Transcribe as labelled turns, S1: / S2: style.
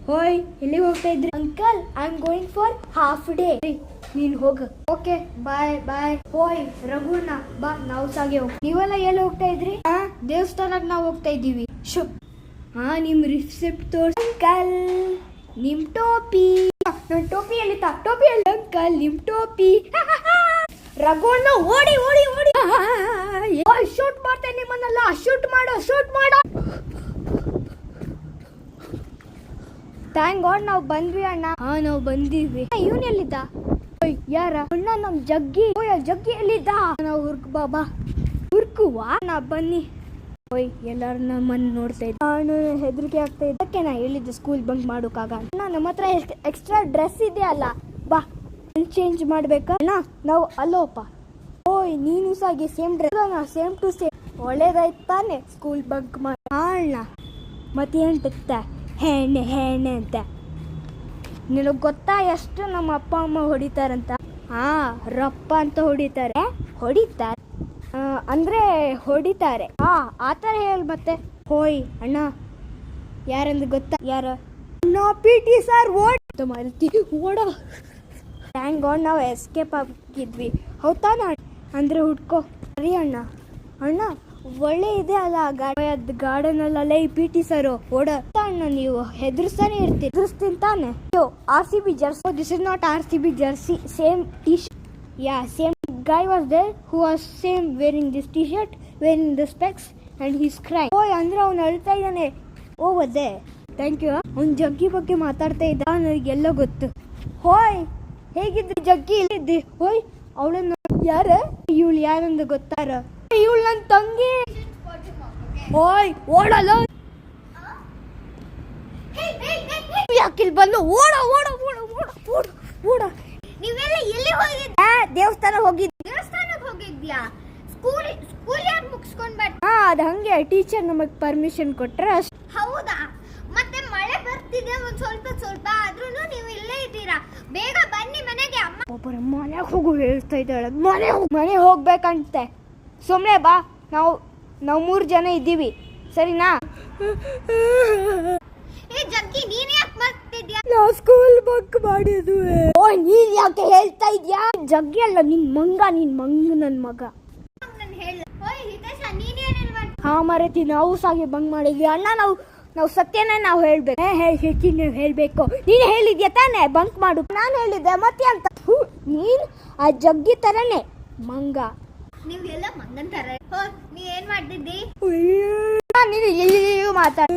S1: ಹೋಯ್ ಎಲ್ಲಿಗೆ ಹೋಗ್ತಾ ಇದ್ರಿ? Uncle, I am going for half day. ನೀನ್ ಹೋಗ. ಓಕೆ, ಬಾಯ್ ಬಾಯ್. ಹೋಯ್ ರಘುಣ್ಣ, ಬಾ ನಾವು ಸಾಗೆ ಹೋಗ್. ನೀವೆಲ್ಲ ಎಲ್ಲಿ ಹೋಗ್ತಾ ಇದ್ರಿ? ದೇವಸ್ಥಾನಕ್ಕೆ ನಾವು ಹೋಗ್ತಾ ಇದ್ದೀವಿ. ಹಾ, ನಿಮ್ ರಿಸಿಪ್ಟ್ ತೋರ್ಸಿ. ಅಂಕಲ್, ನಿಮ್ ಟೋಪಿ. ನನ್ ಟೋಪಿ ಎಲ್ಲಿತ್ತ? ಟೋಪಿ ಎಲ್ಲಿ? ಅಂಕಲ್, ನಿಮ್ ಟೋಪಿ. ರಘುಣ್ಣ ಓಡಿ ಓಡಿ ಓಡಿ ಶೂಟ್ ಮಾಡ್ತೇನೆ ನಿಮ್ಮನ್ನೆಲ್ಲ. ಶೂಟ್ ಮಾಡೋ, ಶೂಟ್ ಮಾಡೋ. ಥ್ಯಾಂಕ್ ಗಾಡ್ ನಾವು ಬಂದ್ವಿ ಅಣ್ಣ. ಹಾ, ನಾವು ಬಂದಿದ್ವಿ. ಇವನ್ ಎಲ್ಲಿದ್ದ? ಯಾರ ಅಣ್ಣ? ನಮ್ ಜಗ್ಗಿ. ಜಗ್ಗಿ ಎಲ್ಲಿದ್ದ? ನಾವು ಬಾಬಾ ಹುರ್ಕುವಾ. ನಾ ಬನ್ನಿ. ಓಯ್, ಎಲ್ಲಾರು ನಮ್ಮನ್ನ ನೋಡ್ತಾ ಇದ್ದ. ನಾನು ಹೆದರಿಕೆ ಆಗ್ತಾ ಇದ್ದಕ್ಕೆ ನಾ ಹೇಳಿದ್ದೆ ಸ್ಕೂಲ್ ಬಂಕ್ ಮಾಡೋಕಾಗ. ನಮ್ಮ ಹತ್ರ ಎಕ್ಸ್ಟ್ರಾ ಡ್ರೆಸ್ ಇದೆ ಅಲ್ಲ, ಬಾ ಚೇಂಜ್ ಮಾಡ್ಬೇಕಾ? ಅಣ್ಣ ನಾವು ಅಲ್ಲೋಪ. ಓಯ್, ನೀನು ಸಾಗಿ same dress. Same to same. ಒಳ್ಳೇದಾಯ್ತು ತಾನೆ ಸ್ಕೂಲ್ ಬಂಕ್ ಮಾಡಿ. ಅಣ್ಣ ಮತ್ತೆ ಏನ್ಟ ಹೆಣ್ಣೆ ಹೆಣ್ಣೆ ಅಂತ ನಿನಗೆ ಗೊತ್ತಾ ಎಷ್ಟು ನಮ್ಮ ಅಪ್ಪ ಅಮ್ಮ ಹೊಡಿತಾರಂತ? ಹಾ, ರಪ್ಪ ಅಂತ ಹೊಡಿತಾರೆ. ಅಂದ್ರೆ ಹೊಡಿತಾರೆ. ಹಾ, ಆತರ ಹೇಳಿ ಮತ್ತೆ. ಹೋಯ್ ಅಣ್ಣ, ಯಾರಂದ್ರೆ ಗೊತ್ತಾ? ಯಾರ? PT sir. ಓಡ. ಥ್ಯಾಂಕ್ ಗಾಡ್ ನಾವು ಎಸ್ಕೇಪ್ ಆಗಿದ್ವಿ. ಹೌದಾನ? ಅಂದ್ರೆ ಹುಡ್ಕೋ. ಸರಿ ಅಣ್ಣ. ಅಣ್ಣ ಒಳ್ಳೆ ಇದೆ ಅಲ್ಲ ಗಾರ್ಡನ್ ಅಲ್ಲೇ PT ಸರ್. ಓಡ ಅಣ್ಣ, ನೀವು ಹೆದರ್ಸ್ತಾನೆ ಇರ್ತೀರಿ. ಹೆದರ್ಸ್ತೀನಿ ತಾನೆ. RCB Jersey. This is not RCB Jersey. Same T-shirt. Yeah, same guy was there who was same wearing this T-shirt, wearing the specs, and he's crying. ಓಯ್, ಅಂದ್ರೆ ಅವ್ನು ಅಳ್ತಾ ಇದ್ದಾನೆ. ಓದೇ. Thank you. ಅವ್ನು ಜಗ್ಗಿ ಬಗ್ಗೆ ಮಾತಾಡ್ತಾ ಇದ್ದ. ನನಗೆಲ್ಲ ಗೊತ್ತು. ಹೋಯ್, ಹೇಗಿದ್ರಿ ಜಗ್ಗಿ? ಇಲ್ಲಿದ್ದಿ? ಹೋಯ್, ಅವಳನ್ನ ಯಾರ? ಇವಳು ಯಾರಂದು ಗೊತ್ತಾರ? ಇವಳು ನನ್ನ ತಂಗಿ. ಓಯ್, ಓಡಲ್ಲ. ಯಾಕಿಲ್ ಬಂದು? ಓಡ ಓಡ ಓಡ ಓಡ ಓಡ ಓಡ.
S2: ನೀವೆಲ್ಲ ಎಲ್ಲಿ ಹೋಗಿದ್ದೆ?
S1: ದೇವಸ್ಥಾನಕ್ಕೆ
S2: ಹೋಗಿದ್ಯಾ? ಸ್ಕೂಲ್ ಯಾಕೆ ಮುಗಿಸ್ಕೊಂಡ್ ಬರ್ತೀಯ?
S1: ಅದು ಹಂಗೆ ಟೀಚರ್ ನಮಗೆ ಪರ್ಮಿಷನ್ ಕೊಟ್ರೆ.
S2: ಹೌದಾ? ಮತ್ತೆ ಮಳೆ ಬರ್ತಿದೆ ಒಂದ್ ಸ್ವಲ್ಪ ಆದ್ರೂ ನೀವು ಇಲ್ಲೇ ಇದ್ದೀರಾ. ಬೇಗ ಬನ್ನಿ ಮನೆಗೆ. ಅಮ್ಮ
S1: ಒಬ್ಬರ ಮನೆಗೆ ಹೋಗು ಹೇಳ್ತಾ ಇದ್ದಾಳೆ. ಮನೆ ಹೋಗ್ಬೇಕಂತೆ. ಸುಮ್ಮನೆ ಬಾ. ನಾವು 3 ಜನ ಇದ್ದೀವಿ, ಸರಿನಾ?
S2: ಜಗ್ಗಿ, ನೀನ್ ಯಾಕೆ ಬರ್ತಿದ್ಯಾ?
S1: ನಾವು ಸ್ಕೂಲ್ ಬಂಕ್ ಮಾಡಿದ್ವಿ. ಓಯ್, ನೀನ್ ಯಾಕೆ ಹೇಳ್ತಾ ಇದ್ಯಾ? ಜಗ್ಗಿ ಅಲ್ಲ, ನಿನ್ ನನ್ ಮಗ. ಹಾ ಮರತಿ, ನಾವು ಸಾಗಿ ಬಂಕ್ ಮಾಡಿದ್ವಿ ಅಣ್ಣ. ನಾವು ಸತ್ಯನೇ ನಾವು ಹೇಳ್ಬೇಕು. ಹೇಳ್ಬೇಕು. ನೀನ್ ಹೇಳಿದ್ಯಾ ತಾನೆ ಬಂಕ್ ಮಾಡು? ನಾನು ಹೇಳಿದ್ದೆ ಮತ್ತೆ ಅಂತ. ನೀನ್ ಆ ಜಗ್ಗಿ ತರನೇ ಮಂಗ.
S2: ನೀವೆಲ್ಲ ಮಂಗನ್ ತರ. ನೀ ಏನ್ ಮಾಡ್ತಿದ್ದಿ?
S1: ನೀನು ಮಾತಾಡ.